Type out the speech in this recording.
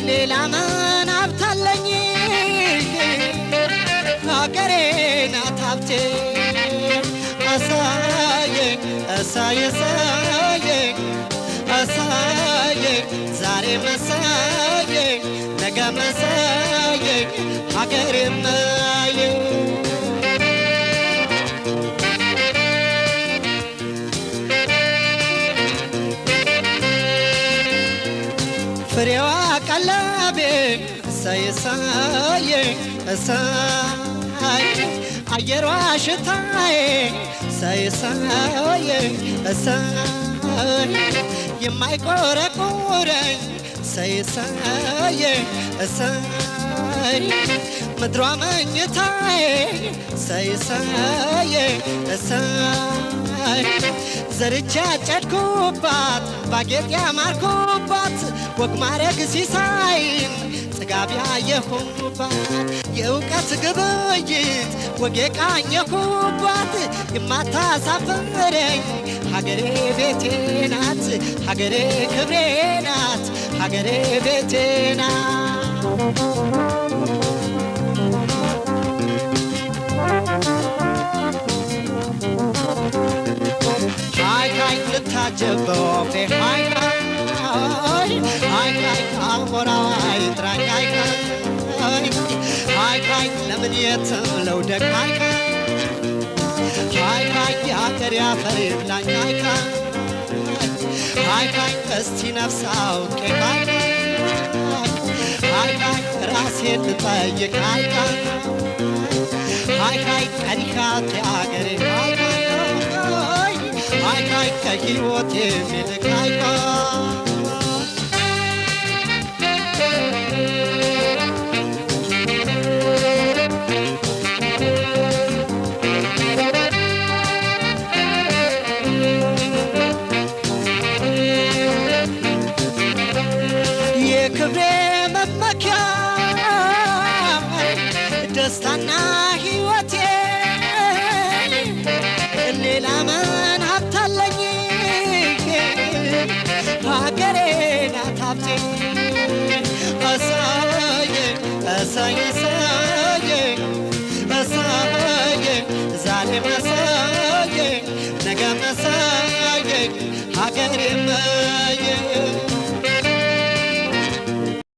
ሌላ ምን አብታለኝ ሀገሬን አታብቴ አሳየኝ አሳየኝ አሳየኝ ዛሬ መሳየኝ ነገ መሳየኝ ሀገሬን ማየኝ ፍሬዋ ቀለቤ ሳይሳየኝ ሳይሳየኝ አየሯ ሽታዬ ሳይሳየኝ ሳይሳየኝ የማይቆረቁረኝ ሳይሳየኝ ሳይሳየኝ ምድሯ መኝታዬ ሳይሳየኝ ሳይሳየኝ ዘርቼ ያጨድኩባት ባጌጥ ያማርኩባት ወግ ማረግ ሲሳይን ጥጋብ ያየሁባት የእውቀት ግብይት ወግ የቃኘሁባት የማታሳፍረኝ ሀገሬ ቤቴ ናት ሀገሬ ክብሬ ናት ሀገሬ ቤቴ ናት ሃይ ልታጀበው ሃይ አሞራይ ጥራኝ ሃይ ለምን የትም ለውደቅ ሃይ የአገር ያፈር ይብላኝ ሃይ እስቲ ነፍስ አውቄ ሃይ ራሴን ልጠይቅ ሃይ ቀሪካት የአገሬ ሃይ ከሕይወት የሚልቅ የክብሬ መመኪያ ደስታና ሕይወቴ ሌላ ምን ሀብታለኝ ሀገሬ ናት ሀብቴ አሳየኝ አሳየኝ አሳየኝ ዛሬ መሳየኝ ነገ መሳየኝ ሀገሬ